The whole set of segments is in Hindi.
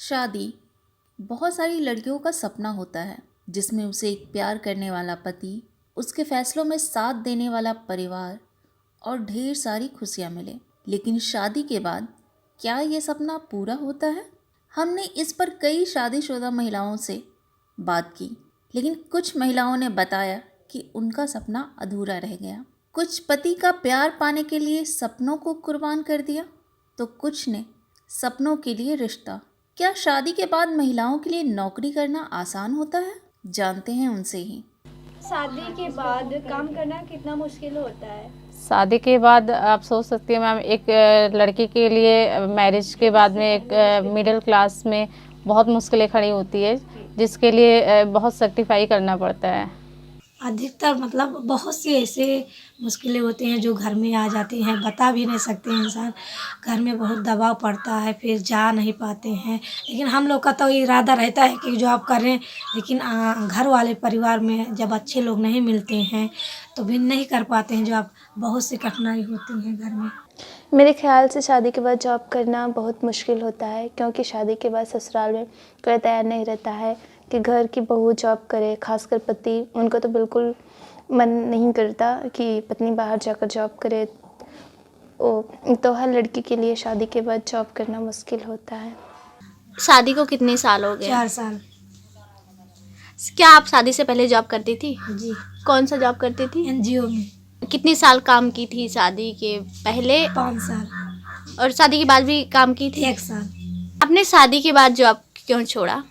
शादी बहुत सारी लड़कियों का सपना होता है जिसमें उसे एक प्यार करने वाला पति, उसके फैसलों में साथ देने वाला परिवार और ढेर सारी खुशियां मिले। लेकिन शादी के बाद क्या ये सपना पूरा होता है? हमने इस पर कई शादीशुदा महिलाओं से बात की, लेकिन कुछ महिलाओं ने बताया कि उनका सपना अधूरा रह गया। कुछ पति का प्यार पाने के लिए सपनों को कुर्बान कर दिया, तो कुछ ने सपनों के लिए रिश्ता। क्या शादी के बाद महिलाओं के लिए नौकरी करना आसान होता है? जानते हैं उनसे ही। शादी के बाद काम करना कितना मुश्किल होता है? शादी के बाद आप सोच सकती हैं मैम, एक लड़की के लिए मैरिज के बाद में एक मिडिल क्लास में बहुत मुश्किलें खड़ी होती है, जिसके लिए बहुत सेक्रीफाई करना पड़ता है। अधिकतर मतलब बहुत सी ऐसे मुश्किलें होती हैं जो घर में आ जाती हैं, बता भी नहीं सकते हैं इंसान। घर में बहुत दबाव पड़ता है, फिर जा नहीं पाते हैं। लेकिन हम लोग का तो इरादा रहता है कि जॉब करें, लेकिन घर वाले परिवार में जब अच्छे लोग नहीं मिलते हैं तो भी नहीं कर पाते हैं जॉब। बहुत सी कठिनाई होती है घर में। मेरे ख्याल से शादी के बाद जॉब करना बहुत मुश्किल होता है, क्योंकि शादी के बाद ससुराल में कोई तैयार नहीं रहता है कि घर की बहू जॉब करे। खासकर पति, उनको तो बिल्कुल मन नहीं करता कि पत्नी बाहर जाकर जॉब करे। तो हर लड़की के लिए शादी के बाद जॉब करना मुश्किल होता है। शादी को कितने साल हो गए? 4 साल। क्या आप शादी से पहले जॉब करती थी? जी, कौन सा जॉब करती थी? NGO में। कितने साल काम की थी शादी के पहले? 5 साल। और शादी के बाद भी काम की थी? 1 साल। आपने शादी के बाद जॉब क्यों छोड़ा?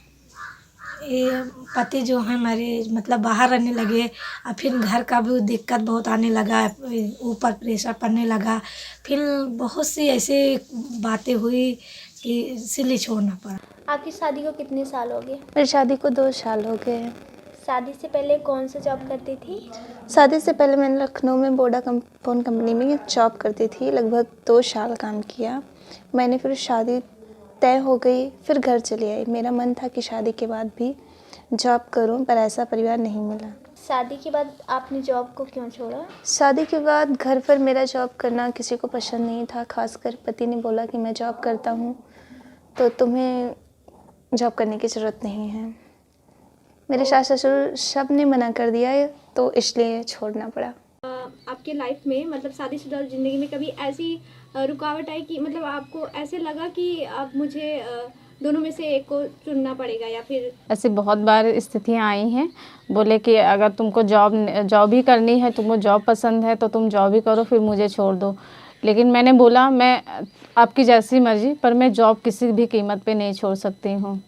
ये पति जो है हमारे मतलब बाहर रहने लगे, और फिर घर का भी दिक्कत बहुत आने लगा, ऊपर प्रेशर पड़ने लगा। फिर बहुत सी ऐसे बातें हुई कि इसीलिए छोड़ना पड़ा। आपकी शादी को कितने साल हो गए? मेरी शादी को 2 साल हो गए हैं। शादी से पहले कौन सा जॉब करती थी? शादी से पहले मैंने लखनऊ में वोडाफोन कंपनी में जॉब करती थी। लगभग 2 साल काम किया। मैंने फिर शादी तय हो गई, फिर घर चली आई। मेरा मन था कि शादी के बाद भी जॉब करूं, पर ऐसा परिवार नहीं मिला। शादी के बाद आपने जॉब को क्यों छोड़ा? शादी के बाद घर पर मेरा जॉब करना किसी को पसंद नहीं था। खासकर पति ने बोला कि मैं जॉब करता हूं तो तुम्हें जॉब करने की ज़रूरत नहीं है। मेरे सास ससुर सब ने मना कर दिया, तो इसलिए छोड़ना पड़ा। आपके लाइफ में मतलब शादीशुदा ज़िंदगी में कभी ऐसी रुकावट आई कि मतलब आपको ऐसे लगा कि अब मुझे दोनों में से एक को चुनना पड़ेगा, या फिर ऐसी बहुत बार स्थितियां आई हैं। बोले कि अगर तुमको जॉब ही करनी है, तुमको जॉब पसंद है तो तुम जॉब ही करो, फिर मुझे छोड़ दो। लेकिन मैंने बोला मैं आपकी जैसी मर्ज़ी, पर मैं जॉब किसी भी कीमत पे नहीं छोड़ सकती हूँ।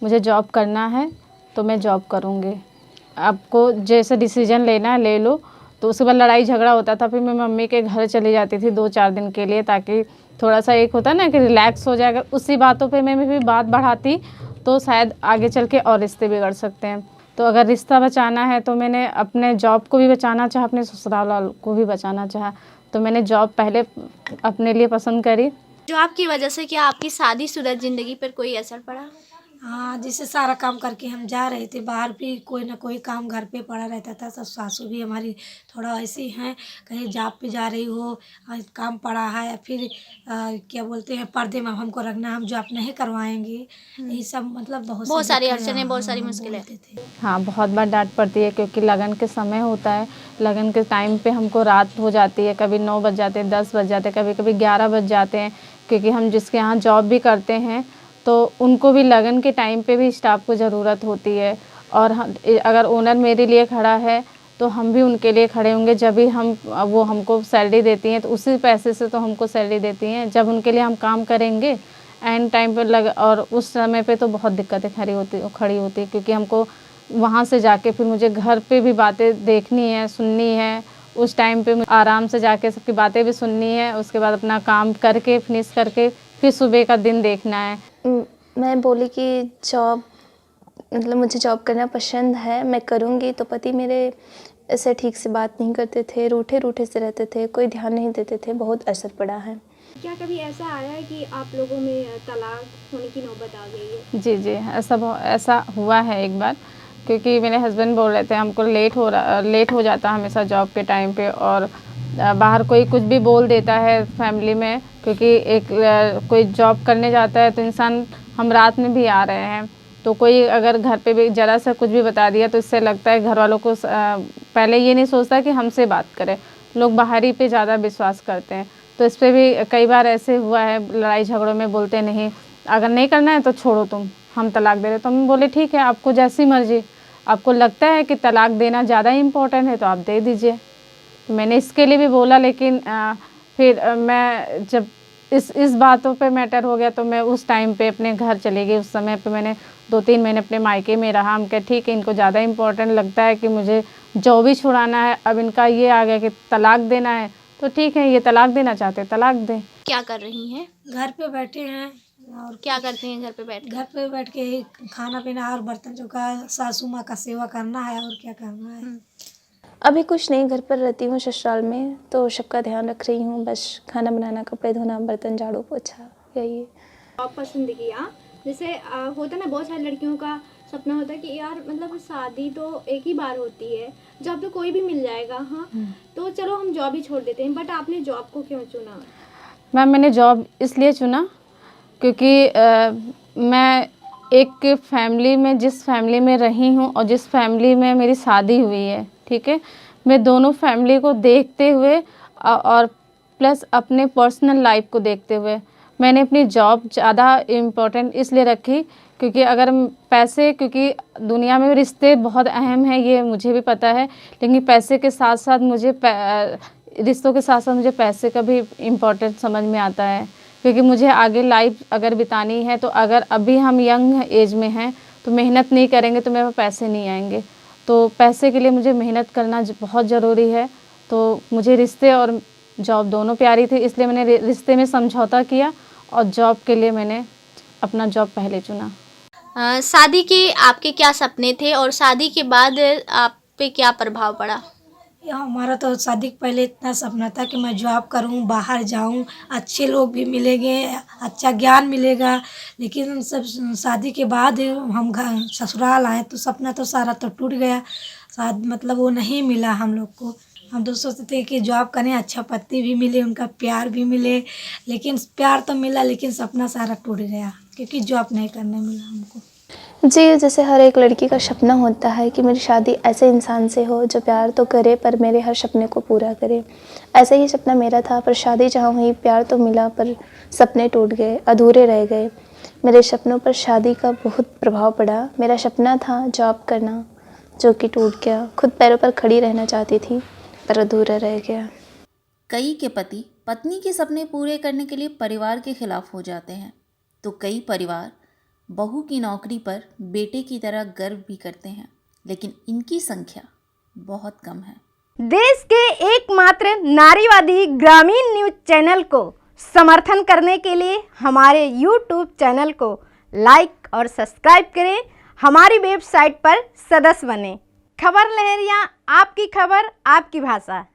मुझे जॉब करना है तो मैं जॉब करूँगी। आपको जैसे डिसीजन लेना है ले लो। तो उसके बाद लड़ाई झगड़ा होता था, फिर मैं मम्मी के घर चली जाती थी 2-4 दिन के लिए, ताकि थोड़ा सा एक होता ना कि रिलैक्स हो जाएगा। उसी बातों पे मैं भी बात बढ़ाती तो शायद आगे चल के और रिश्ते बिगड़ सकते हैं। तो अगर रिश्ता बचाना है तो मैंने अपने जॉब को भी बचाना चाहा, अपने ससुराल वालों को भी बचाना चाहा, तो मैंने जॉब पहले अपने लिए पसंद करी। जॉब की वजह से क्या आपकी शादीशुदा ज़िंदगी पर कोई असर पड़ा? हाँ, जैसे सारा काम करके हम जा रहे थे बाहर, भी कोई ना कोई काम घर पे पड़ा रहता था। सब सासू भी हमारी थोड़ा ऐसी हैं, कहीं जॉब पे जा रही हो, काम पड़ा है, फिर क्या बोलते हैं पर्दे में हमको रखना, हम जॉब नहीं करवाएंगे। यही सब मतलब बहुत सारी अड़चनें, बहुत सारी मुश्किलें थे। हाँ, बहुत बार डांट पड़ती है, क्योंकि लगन के समय होता है। लगन के टाइम पे हमको रात हो जाती है, कभी 9 बज जाते हैं, 10 बज जाते हैं, कभी कभी 11 बज जाते हैं। क्योंकि हम जिसके यहाँ जॉब भी करते हैं तो उनको भी लगन के टाइम पे भी स्टाफ को ज़रूरत होती है। और अगर ओनर मेरे लिए खड़ा है तो हम भी उनके लिए खड़े होंगे। जब भी वो हमको सैलरी देती हैं तो उसी पैसे से तो हमको सैलरी देती हैं। जब उनके लिए हम काम करेंगे एंड टाइम पर और उस समय पे तो बहुत दिक्कतें खड़ी होती क्योंकि हमको वहाँ से जाके फिर मुझे घर पे भी बातें देखनी है, सुननी है। उस टाइम पे आराम से जाके सबकी बातें भी सुननी है, उसके बाद अपना काम करके फिनिश करके फिर सुबह का दिन देखना है। मैं बोली कि जॉब मतलब मुझे जॉब करना पसंद है, मैं करूँगी। तो पति मेरे ऐसे ठीक से बात नहीं करते थे, रूठे से रहते थे, कोई ध्यान नहीं देते थे। बहुत असर पड़ा है। क्या कभी ऐसा आया है कि आप लोगों में तलाक होने की नौबत आ गई है? जी, ऐसा हुआ है एक बार। क्योंकि मेरे हस्बैंड बोल रहे थे हमको लेट हो जाता हमेशा जॉब के टाइम पे, और बाहर कोई कुछ भी बोल देता है फैमिली में। क्योंकि कोई जॉब करने जाता है तो इंसान हम रात में भी आ रहे हैं, तो कोई अगर घर पे भी ज़रा सा कुछ भी बता दिया तो इससे लगता है घर वालों को पहले ये नहीं सोचता कि हमसे बात करें, लोग बाहरी पे ज़्यादा विश्वास करते हैं। तो इस पर भी कई बार ऐसे हुआ है, लड़ाई झगड़ों में बोलते नहीं, अगर नहीं करना है तो छोड़ो तुम, हम तलाक दे रहे। तो हम बोले ठीक है, आपको जैसी मर्जी, आपको लगता है कि तलाक देना ज़्यादा इम्पोर्टेंट है तो आप दे दीजिए। तो मैंने इसके लिए भी बोला, लेकिन फिर मैं जब इस बातों पे मैटर हो गया तो मैं उस टाइम पे अपने घर चली गई। उस समय पे मैंने 2-3 महीने अपने मायके में रहा। हम कहे ठीक है, इनको ज़्यादा इम्पोर्टेंट लगता है कि मुझे जॉब ही छुड़ाना है। अब इनका ये आ गया कि तलाक देना है, तो ठीक है, ये तलाक देना चाहते हैं, तलाक दें। क्या कर रही हैं? घर पे बैठे हैं और क्या करती हैं घर पे बैठ घर पे बैठ के ही खाना पीना और बर्तन चौका, सासू माँ का सेवा करना है और क्या करना है। अभी कुछ नहीं, घर पर रहती हूँ ससुराल में, तो सबका ध्यान रख रही हूँ, बस खाना बनाना, कपड़े धोना, बर्तन झाड़ू पोछा, यही है। जॉब पसंद किया, जैसे होता ना, बहुत सारी लड़कियों का सपना होता है कि यार मतलब शादी तो एक ही बार होती है, जॉब तो कोई भी मिल जाएगा, हाँ तो चलो हम जॉब ही छोड़ देते हैं, बट आपने जॉब को क्यों चुना? मैम, मैंने जॉब इसलिए चुना क्योंकि मैं एक फैमिली में, जिस फैमिली में रही हूँ और जिस फैमिली में मेरी शादी हुई है, ठीक है, मैं दोनों फैमिली को देखते हुए और प्लस अपने पर्सनल लाइफ को देखते हुए मैंने अपनी जॉब ज़्यादा इम्पोर्टेंट इसलिए रखी क्योंकि अगर पैसे, क्योंकि दुनिया में रिश्ते बहुत अहम हैं, ये मुझे भी पता है, लेकिन पैसे के साथ साथ मुझे रिश्तों के साथ साथ मुझे पैसे का भी इम्पोर्टेंट समझ में आता है। क्योंकि मुझे आगे लाइफ अगर बितानी है, तो अगर अभी हम यंग एज में हैं तो मेहनत नहीं करेंगे तो मेरे पास पैसे नहीं आएंगे। तो पैसे के लिए मुझे मेहनत करना बहुत ज़रूरी है। तो मुझे रिश्ते और जॉब दोनों प्यारी थी, इसलिए मैंने रिश्ते में समझौता किया और जॉब के लिए मैंने अपना जॉब पहले चुना। शादी के आपके क्या सपने थे और शादी के बाद आप पे क्या प्रभाव पड़ा? हमारा तो शादी के पहले इतना सपना था कि मैं जॉब करूं, बाहर जाऊं, अच्छे लोग भी मिलेंगे, अच्छा ज्ञान मिलेगा। लेकिन सब शादी के बाद हम घर ससुराल आए तो सपना तो सारा तो टूट गया। शादी मतलब वो नहीं मिला हम लोग को। हम तो सोचते थे कि जॉब करें, अच्छा पति भी मिले, उनका प्यार भी मिले, लेकिन प्यार तो मिला लेकिन सपना सारा टूट गया क्योंकि जॉब नहीं करने मिला हमको। जी, जैसे हर एक लड़की का सपना होता है कि मेरी शादी ऐसे इंसान से हो जो प्यार तो करे पर मेरे हर सपने को पूरा करे। ऐसा ही सपना मेरा था, पर शादी जहाँ हुई, प्यार तो मिला पर सपने टूट गए, अधूरे रह गए। मेरे सपनों पर शादी का बहुत प्रभाव पड़ा। मेरा सपना था जॉब करना, जो कि टूट गया। खुद पैरों पर खड़ी रहना चाहती थी पर अधूरा रह गया। कई के पति पत्नी के सपने पूरे करने के लिए परिवार के खिलाफ हो जाते हैं, तो कई परिवार बहू की नौकरी पर बेटे की तरह गर्व भी करते हैं, लेकिन इनकी संख्या बहुत कम है। देश के एकमात्र नारीवादी ग्रामीण न्यूज चैनल को समर्थन करने के लिए हमारे YouTube चैनल को लाइक और सब्सक्राइब करें। हमारी वेबसाइट पर सदस्य बने। खबर लहरिया, आपकी खबर, आपकी भाषा।